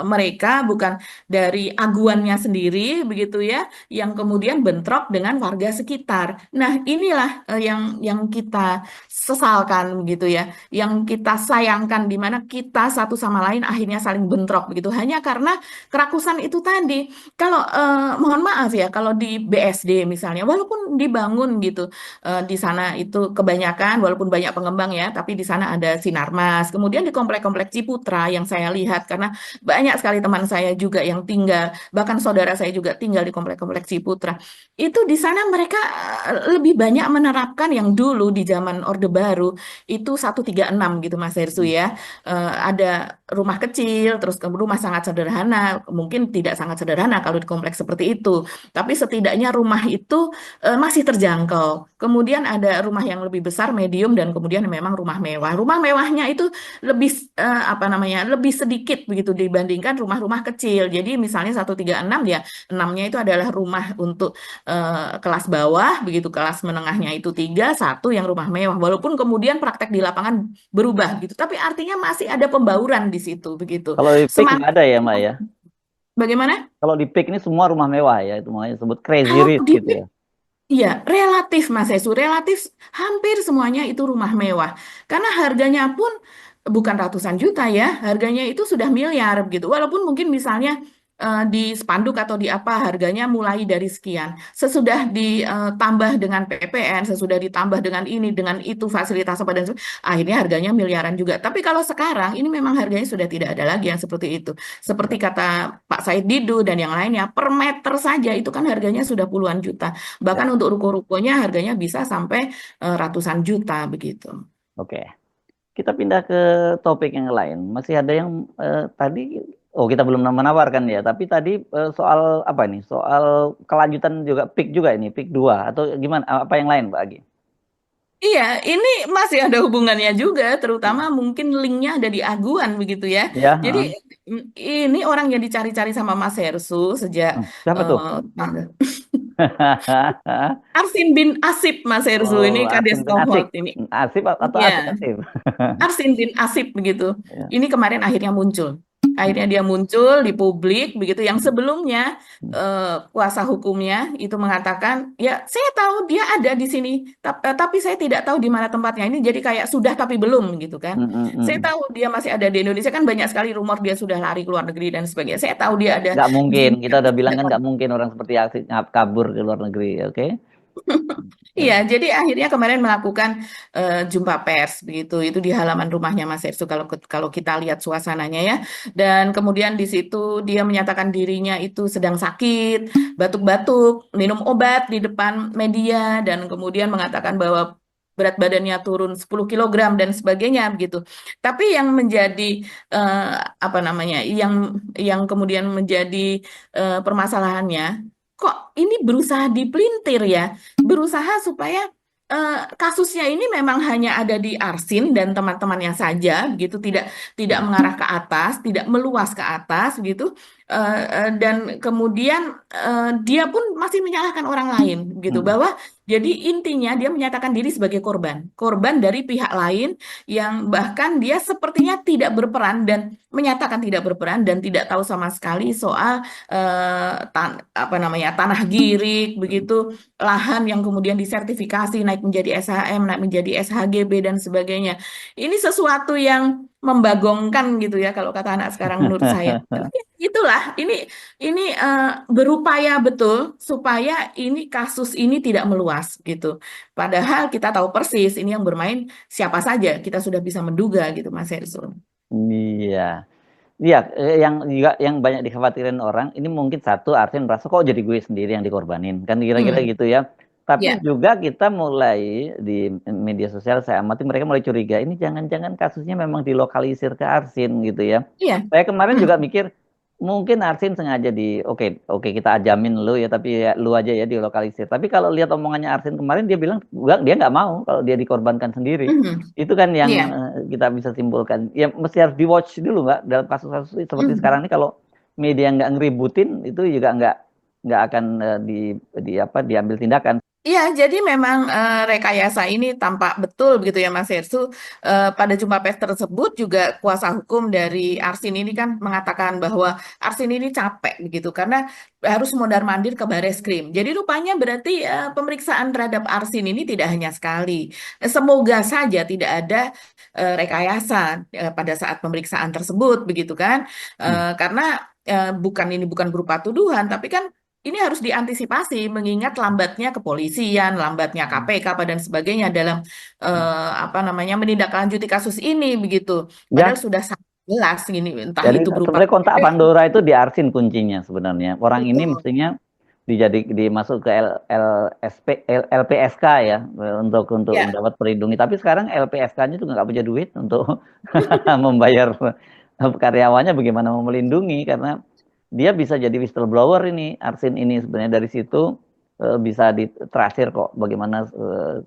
mereka, bukan dari aguannya sendiri begitu ya, yang kemudian bentrok dengan warga sekitar. Nah, inilah yang kita sesalkan begitu ya, yang kita sayangkan di mana kita satu sama lain akhirnya saling bentrok begitu hanya karena kerakusan itu tadi. Kalau mohon maaf ya, kalau di BSD misalnya, walaupun dibangun gitu di sana itu kebanyakan, walaupun banyak pengembang ya, tapi di sana ada Sinarmas. Kemudian di komplek-komplek Ciputra yang saya lihat, karena banyak sekali teman saya juga yang tinggal, bahkan saudara saya juga tinggal di komplek-komplek Ciputra. Itu di sana mereka lebih banyak menerapkan yang dulu di zaman Orde Baru itu 136 gitu Mas Hersu ya. Ada rumah kecil, terus rumah sangat sederhana, mungkin tidak sangat sederhana kalau di kompleks seperti itu, tapi setidaknya rumah itu masih terjangkau. Kemudian ada rumah yang lebih besar, medium, dan kemudian memang rumah mewah. Rumah mewahnya itu lebih apa namanya, lebih sedikit begitu dibandingkan rumah-rumah kecil. Jadi misalnya 136 ya, 6-nya itu adalah rumah untuk kelas bawah, begitu kelas menengahnya itu 3, 1 yang rumah mewah. Walaupun kemudian praktek di lapangan berubah gitu, tapi artinya masih ada pembauran di situ begitu. Kalau di PIK nggak Semangat ada ya, Mbak ya? bagaimana? Kalau di PIK ini semua rumah mewah ya, itu makanya disebut crazy Kalau rich di gitu ya. Iya, relatif Mas Yesu, relatif hampir semuanya itu rumah mewah. Karena harganya pun bukan ratusan juta ya, harganya itu sudah miliar gitu. Walaupun mungkin misalnya di spanduk atau di apa harganya mulai dari sekian. Sesudah ditambah dengan PPN, sesudah ditambah dengan ini, dengan itu fasilitas apa dan sebagainya, akhirnya harganya miliaran juga. Tapi kalau sekarang ini memang harganya sudah tidak ada lagi yang seperti itu. Seperti kata Pak Said Didu dan yang lainnya, per meter saja itu kan harganya sudah puluhan juta. Ya, Bahkan untuk ruko-rukonya harganya bisa sampai ratusan juta begitu. oke. Kita pindah ke topik yang lain. Masih ada yang tadi, oh kita belum menawarkan ya, tapi tadi soal apa nih? Soal kelanjutan juga PIK juga ini, PIK 2 atau gimana? Apa yang lain, Pak Agi? Iya, ini masih ada hubungannya juga, terutama mungkin linknya ada di aguan begitu ya. Ya, Jadi heeh. ini orang yang dicari-cari sama Mas Hersu sejak Siapa tuh? Arsin bin Asip, Mas Hersu Oh, ini Kades Asim bin Asik. Kohort ini. Asif atau Iya. Asik Asif? Arsin bin Asip begitu. Ya. Ini kemarin akhirnya muncul. Akhirnya dia muncul di publik begitu. Yang sebelumnya kuasa hukumnya itu mengatakan, ya saya tahu dia ada di sini, tapi saya tidak tahu di mana tempatnya. Ini jadi kayak sudah tapi belum gitu kan. Saya tahu dia masih ada di Indonesia, kan banyak sekali rumor dia sudah lari ke luar negeri dan sebagainya. Saya tahu dia ada Nggak di mungkin, sini. kita udah bilang kan nggak mungkin orang seperti Asik kabur ke luar negeri, oke? Iya, jadi akhirnya kemarin melakukan jumpa pers begitu. Itu di halaman rumahnya Mas Ersu kalau kita lihat suasananya ya. Dan kemudian di situ dia menyatakan dirinya itu sedang sakit, batuk-batuk, minum obat di depan media dan kemudian mengatakan bahwa berat badannya turun 10 kilogram dan sebagainya begitu. Tapi yang menjadi eh, apa namanya? Yang kemudian menjadi permasalahannya, kok ini berusaha dipelintir ya, berusaha supaya kasusnya ini memang hanya ada di Arsin dan teman-temannya saja, begitu tidak mengarah ke atas, tidak meluas ke atas, begitu. Dan kemudian dia pun masih menyalahkan orang lain gitu, bahwa jadi intinya dia menyatakan diri sebagai korban dari pihak lain yang bahkan dia sepertinya tidak berperan dan menyatakan tidak berperan dan tidak tahu sama sekali soal apa namanya, tanah girik begitu, lahan yang kemudian disertifikasi naik menjadi SHM, naik menjadi SHGB dan sebagainya. Ini sesuatu yang membagongkan gitu ya kalau kata anak sekarang menurut saya. Tapi itulah, ini berupaya betul supaya ini kasus ini tidak meluas gitu. Padahal kita tahu persis ini yang bermain siapa saja, kita sudah bisa menduga gitu Mas Hersul. Iya. Iya, yang juga yang banyak dikhawatirin orang, ini mungkin satu Arsin merasa kok jadi gue sendiri yang dikorbanin, kan kira-kira gitu ya. Tapi Ya, juga kita mulai di media sosial saya amati mereka mulai curiga, ini jangan-jangan kasusnya memang dilokalisir ke Arsin gitu ya. iya. Saya kemarin Hmm. juga mikir mungkin Arsin sengaja oke kita ajamin lu ya, tapi ya lu aja ya dilokalisir. Tapi kalau lihat omongannya Arsin kemarin dia bilang dia nggak mau kalau dia dikorbankan sendiri. Hmm. Itu kan yang Iya. kita bisa simpulkan. Ya mesti harus di-watch dulu Mbak, dalam kasus-kasus seperti Hmm. sekarang ini kalau media nggak ngeributin itu juga nggak akan diambil tindakan. Iya, jadi memang rekayasa ini tampak betul begitu ya Mas Hersu. Pada jumpa pers tersebut juga kuasa hukum dari Arsin ini kan mengatakan bahwa Arsin ini capek begitu karena harus mondar-mandir ke Bareskrim. Jadi rupanya berarti pemeriksaan terhadap Arsin ini tidak hanya sekali. Semoga saja tidak ada rekayasa pada saat pemeriksaan tersebut begitu kan. Karena bukan berupa tuduhan, tapi kan ini harus diantisipasi mengingat lambatnya kepolisian, lambatnya KPK dan sebagainya dalam apa namanya menindaklanjuti kasus ini begitu. Padahal Ya, sudah sangat jelas ini entah jadi itu berupa sebenarnya kontak KPK. Pandora itu di Arsin kuncinya sebenarnya. Orang ini Betul. mestinya dimasuk ke LPSK ya untuk Ya, mendapat perlindungi. Tapi sekarang LPSK-nya juga nggak punya duit untuk membayar karyawannya, bagaimana mau melindungi karena dia bisa jadi whistleblower ini Arsin ini sebenarnya dari situ bisa ditrasir kok bagaimana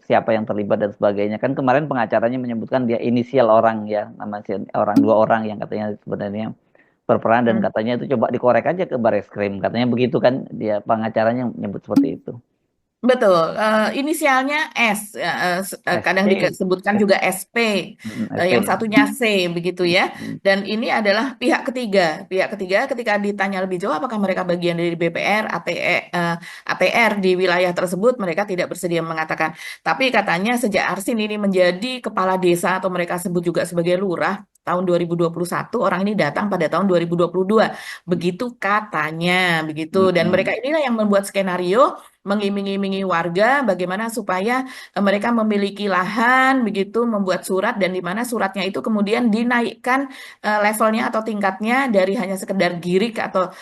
siapa yang terlibat dan sebagainya. Kan kemarin pengacaranya menyebutkan dia inisial orang ya, nama orang, dua orang yang katanya sebenarnya berperan dan hmm. katanya itu coba dikorek aja ke Bareskrim. Katanya begitu kan dia pengacaranya menyebut seperti itu. Betul, inisialnya S, ya, kadang SP, disebutkan juga SP, yang SP. satunya C, begitu ya. Dan ini adalah pihak ketiga. Pihak ketiga ketika ditanya lebih jauh apakah mereka bagian dari BPR, ATR di wilayah tersebut, mereka tidak bersedia mengatakan. Tapi katanya sejak Arsin ini menjadi kepala desa atau mereka sebut juga sebagai lurah, tahun 2021, orang ini datang pada tahun 2022. Begitu katanya, begitu. Dan mereka inilah yang membuat skenario mengiming-imingi warga bagaimana supaya mereka memiliki lahan begitu, membuat surat dan di mana suratnya itu kemudian dinaikkan levelnya atau tingkatnya dari hanya sekedar girik atau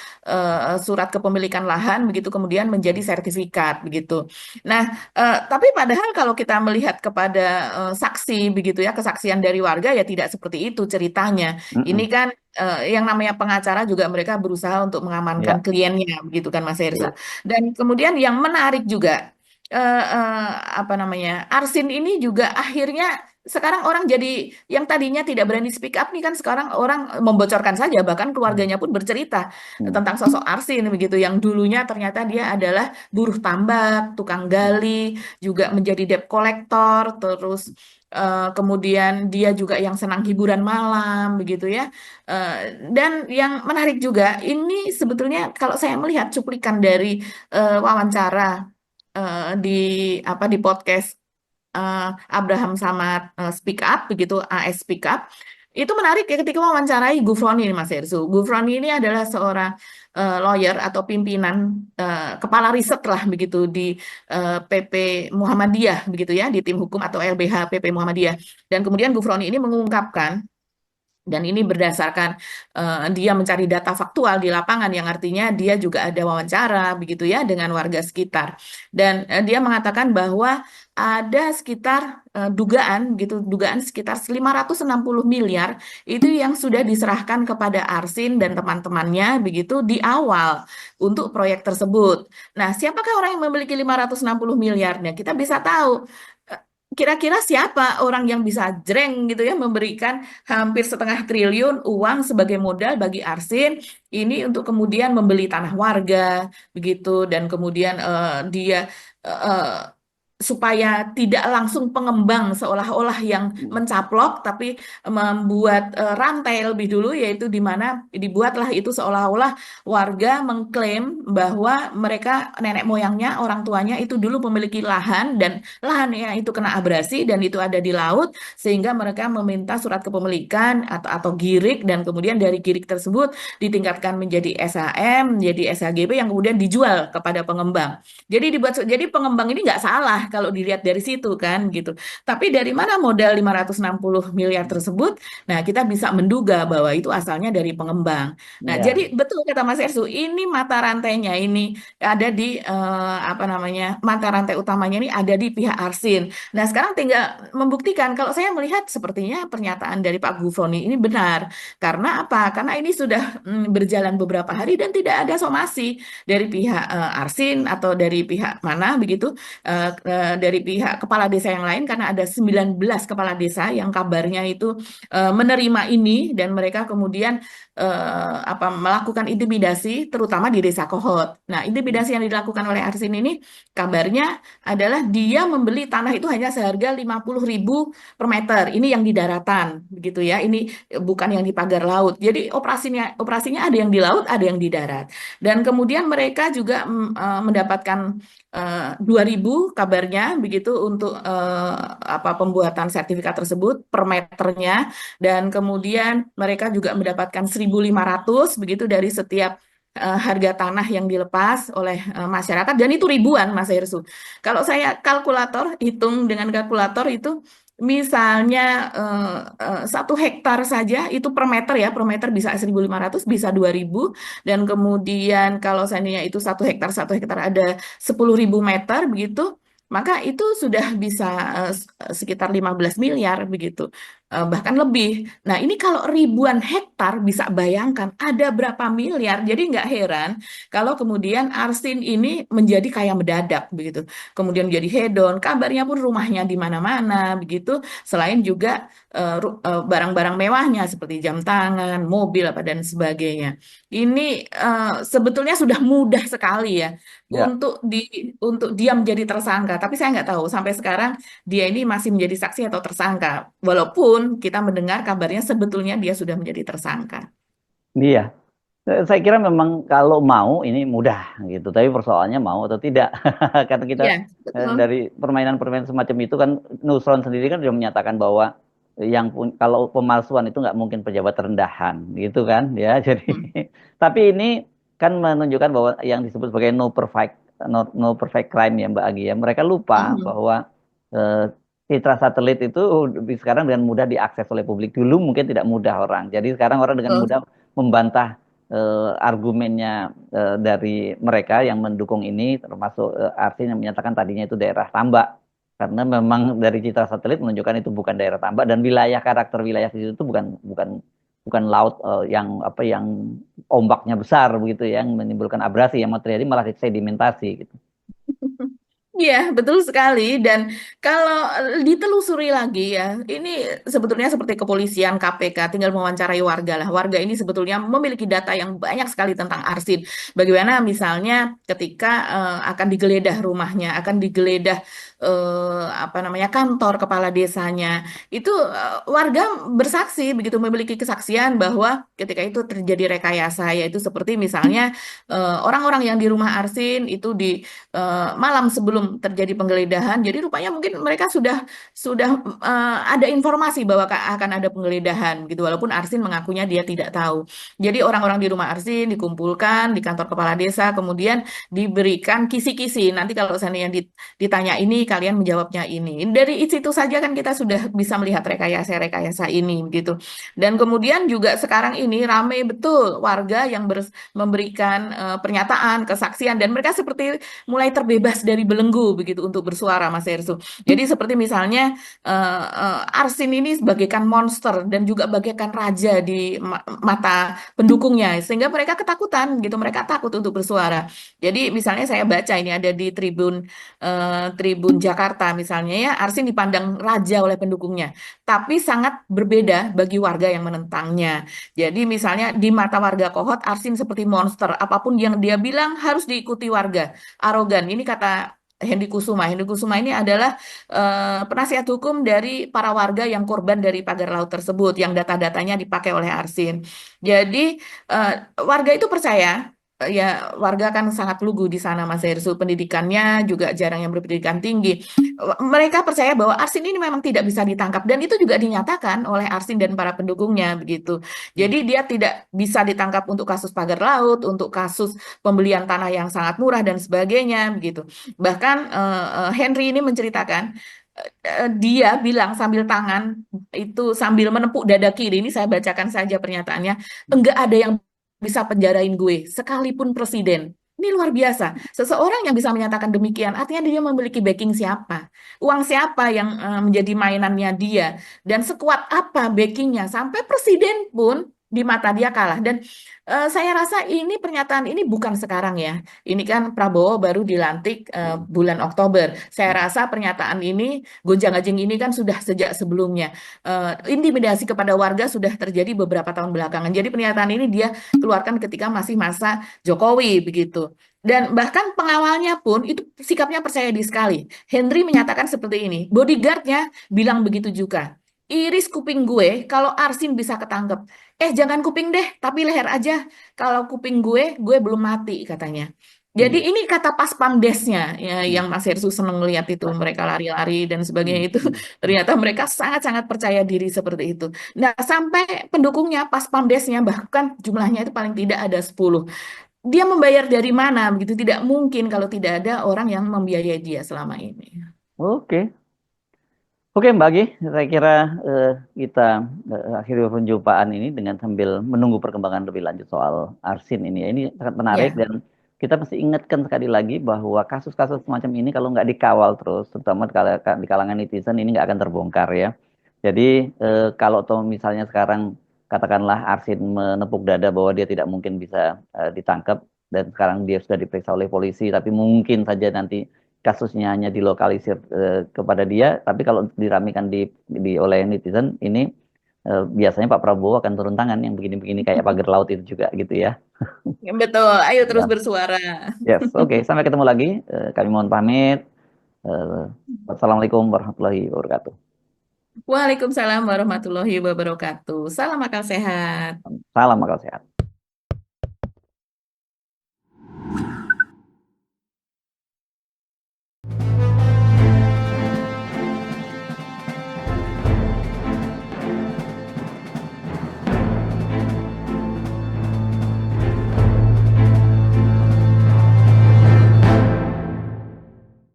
surat kepemilikan lahan begitu kemudian menjadi sertifikat begitu. Nah, tapi padahal kalau kita melihat kepada saksi begitu ya, kesaksian dari warga ya tidak seperti itu ceritanya. Ini kan yang namanya pengacara juga mereka berusaha untuk mengamankan Ya, kliennya begitu kan Mas Herzl. ya. Dan kemudian yang menarik juga apa namanya, Arsin ini juga akhirnya sekarang orang jadi yang tadinya tidak berani speak up nih kan sekarang orang membocorkan saja, bahkan keluarganya pun bercerita tentang sosok Arsin begitu yang dulunya ternyata dia adalah buruh tambak, tukang gali, juga menjadi debt collector, terus kemudian dia juga yang senang hiburan malam begitu ya. Dan yang menarik juga ini sebetulnya kalau saya melihat cuplikan dari wawancara di apa di podcast Abraham Samad Speak Up begitu, AS Speak Up, itu menarik ya ketika wawancarai Gufroni Mas Hersu. Gufroni ini adalah seorang lawyer atau pimpinan kepala riset lah begitu di PP Muhammadiyah begitu ya, di tim hukum atau LBH PP Muhammadiyah. Dan kemudian Gufroni ini mengungkapkan, dan ini berdasarkan dia mencari data faktual di lapangan yang artinya dia juga ada wawancara begitu ya dengan warga sekitar. Dan dia mengatakan bahwa ada sekitar dugaan sekitar 560 miliar itu yang sudah diserahkan kepada Arsin dan teman-temannya begitu di awal untuk proyek tersebut. Nah, siapakah orang yang memiliki 560 miliarnya? Kita bisa tahu kira-kira siapa orang yang bisa jreng gitu ya memberikan hampir 1,5 triliun uang sebagai modal bagi Arsin ini untuk kemudian membeli tanah warga begitu dan kemudian dia eh, supaya tidak langsung pengembang seolah-olah yang mencaplok tapi membuat rantai lebih dulu yaitu di mana dibuatlah itu seolah-olah warga mengklaim bahwa mereka nenek moyangnya orang tuanya itu dulu memiliki lahan dan lahannya itu kena abrasi dan itu ada di laut sehingga mereka meminta surat kepemilikan atau girik dan kemudian dari girik tersebut ditingkatkan menjadi SHM, menjadi SHGB yang kemudian dijual kepada pengembang. Jadi pengembang ini nggak salah kalau dilihat dari situ kan gitu. Tapi dari mana modal 560 miliar tersebut? Nah, kita bisa menduga bahwa itu asalnya dari pengembang. Nah, Ya, jadi betul kata Mas Ersu, ini mata rantainya ini ada di apa namanya? Mata rantai utamanya ini ada di pihak Arsin. Nah, sekarang tinggal membuktikan kalau saya melihat sepertinya pernyataan dari Pak Gufroni ini benar. Karena apa? Karena ini sudah berjalan beberapa hari dan tidak ada somasi dari pihak Arsin atau dari pihak mana begitu dari pihak kepala desa yang lain karena ada 19 kepala desa yang kabarnya itu menerima ini dan mereka kemudian apa melakukan intimidasi terutama di Desa Kohot. Nah, intimidasi yang dilakukan oleh Arsin ini kabarnya adalah dia membeli tanah itu hanya seharga 50.000 per meter. Ini yang di daratan begitu ya. Ini bukan yang di pagar laut. Jadi operasinya ada yang di laut, ada yang di darat. Dan kemudian mereka juga mendapatkan 2.000 kabarnya begitu untuk apa pembuatan sertifikat tersebut per meternya dan kemudian mereka juga mendapatkan 1.500 begitu dari setiap harga tanah yang dilepas oleh masyarakat dan itu ribuan Mas Hersu. Kalau saya kalkulator hitung dengan kalkulator itu misalnya 1 hektar saja itu per meter bisa 1.500 bisa 2.000 dan kemudian kalau seandainya itu 1 hektar ada 10.000 meter begitu maka itu sudah bisa sekitar 15 miliar begitu. Bahkan lebih. Nah, ini kalau ribuan hektar bisa bayangkan ada berapa miliar. Jadi nggak heran kalau kemudian Arsin ini menjadi kaya mendadak begitu. Kemudian menjadi hedon, kabarnya pun rumahnya di mana-mana begitu. Selain juga barang-barang mewahnya seperti jam tangan, mobil apa dan sebagainya. Ini sebetulnya sudah mudah sekali ya ya. untuk dia menjadi tersangka. Tapi saya nggak tahu sampai sekarang dia ini masih menjadi saksi atau tersangka. Walaupun kita mendengar kabarnya sebetulnya dia sudah menjadi tersangka. Iya. Saya kira memang kalau mau ini mudah gitu, tapi persoalannya mau atau tidak. Karena kita Ya, betul. dari permainan-permainan semacam itu kan Nusron sendiri kan sudah menyatakan bahwa kalau pemalsuan itu nggak mungkin pejabat rendahan gitu kan ya. Jadi Hmm. tapi ini kan menunjukkan bahwa yang disebut sebagai no perfect crime ya Mbak Agi ya. Mereka lupa Mhm. bahwa eh, citra satelit itu sekarang dengan mudah diakses oleh publik. Dulu mungkin tidak mudah orang. Jadi sekarang orang dengan mudah Betul. membantah argumennya dari mereka yang mendukung ini, termasuk Arsin yang menyatakan tadinya itu daerah tambak, karena memang dari citra satelit menunjukkan itu bukan daerah tambak dan karakter wilayah di situ itu bukan bukan bukan laut yang apa yang ombaknya besar begitu ya, yang menimbulkan abrasi, yang terjadi malah sedimentasi gitu. Iya, betul sekali. Dan kalau ditelusuri lagi ya, ini sebetulnya seperti kepolisian, KPK, tinggal mewawancarai warga lah. Warga ini sebetulnya memiliki data yang banyak sekali tentang Arsin. Bagaimana misalnya ketika akan digeledah rumahnya, akan digeledah apa namanya kantor kepala desanya, itu warga bersaksi begitu memiliki kesaksian bahwa ketika itu terjadi rekayasa, yaitu seperti misalnya orang-orang yang di rumah Arsin itu di malam sebelum terjadi penggeledahan. Jadi rupanya mungkin mereka sudah ada informasi bahwa akan ada penggeledahan gitu walaupun Arsin mengakunya dia tidak tahu. Jadi orang-orang di rumah Arsin dikumpulkan di kantor kepala desa kemudian diberikan kisi-kisi. Nanti kalau seandainya ditanya ini kalian menjawabnya ini. Dari situ saja kan kita sudah bisa melihat rekayasa-rekayasa ini gitu. Dan kemudian juga sekarang ini ramai betul warga yang memberikan pernyataan, kesaksian dan mereka seperti mulai terbebas dari belenggu terganggu begitu untuk bersuara, Mas Ersu. Jadi seperti misalnya Arsin ini bagaikan monster dan juga bagaikan raja di mata pendukungnya, sehingga mereka ketakutan gitu, mereka takut untuk bersuara. Jadi misalnya saya baca ini ada di Tribun Jakarta misalnya ya, Arsin dipandang raja oleh pendukungnya, tapi sangat berbeda bagi warga yang menentangnya. Jadi misalnya di mata warga Kohot, Arsin seperti monster, apapun yang dia bilang harus diikuti warga, arogan. Ini kata Hendy Kusuma. Hendy Kusuma ini adalah penasihat hukum dari para warga yang korban dari pagar laut tersebut, yang data-datanya dipakai oleh Arsin. Jadi warga itu percaya, ya warga kan sangat lugu di sana, Mas Hersu, pendidikannya juga jarang yang berpendidikan tinggi. Mereka percaya bahwa Arsin ini memang tidak bisa ditangkap, dan itu juga dinyatakan oleh Arsin dan para pendukungnya begitu. Jadi dia tidak bisa ditangkap untuk kasus pagar laut, untuk kasus pembelian tanah yang sangat murah dan sebagainya begitu. Bahkan Henry ini menceritakan dia bilang sambil tangan itu sambil menepuk dada kiri, ini saya bacakan saja pernyataannya, enggak ada yang bisa penjarain gue sekalipun presiden. Ini luar biasa. Seseorang yang bisa menyatakan demikian artinya dia memiliki backing siapa, uang siapa yang menjadi mainannya dia, dan sekuat apa backingnya sampai presiden pun di mata dia kalah. Dan saya rasa ini pernyataan ini bukan sekarang ya. Ini kan Prabowo baru dilantik bulan Oktober. Saya rasa pernyataan ini, gonjang-ganjing ini kan sudah sejak sebelumnya. Intimidasi kepada warga sudah terjadi beberapa tahun belakangan. Jadi pernyataan ini dia keluarkan ketika masih masa Jokowi begitu. Dan bahkan pengawalnya pun itu sikapnya percaya diri sekali. Henry menyatakan seperti ini. Bodyguardnya bilang begitu juga. Iris kuping gue kalau Arsin bisa ketangkep. Jangan kuping deh, tapi leher aja. Kalau kuping gue belum mati katanya. Jadi ini kata pas pamdesnya ya, yang Mas Hersu seneng lihat itu, mereka lari-lari dan sebagainya itu, ternyata mereka sangat-sangat percaya diri seperti itu. Nah, sampai pendukungnya pas pamdesnya bahkan jumlahnya itu paling tidak ada 10. Dia membayar dari mana begitu? Tidak mungkin kalau tidak ada orang yang membiayai dia selama ini. Oke. Oke Mbak Agi, saya kira kita akhiri perjumpaan ini dengan sambil menunggu perkembangan lebih lanjut soal Arsin ini. Ini sangat menarik Ya. dan kita mesti ingatkan sekali lagi bahwa kasus-kasus semacam ini kalau nggak dikawal terus, terutama di kalangan netizen ini nggak akan terbongkar ya. Jadi kalau misalnya sekarang katakanlah Arsin menepuk dada bahwa dia tidak mungkin bisa ditangkap dan sekarang dia sudah diperiksa oleh polisi, tapi mungkin saja nanti kasusnya hanya dilokalisir kepada dia, tapi kalau diramikan oleh netizen ini biasanya Pak Prabowo akan turun tangan yang begini-begini kayak pagar laut itu juga gitu ya. Betul, ayo terus Ya. bersuara. Yes, oke. Sampai ketemu lagi. Kami mohon pamit. Wassalamualaikum warahmatullahi wabarakatuh. Waalaikumsalam warahmatullahi wabarakatuh. Salam akal sehat. Salam akal sehat.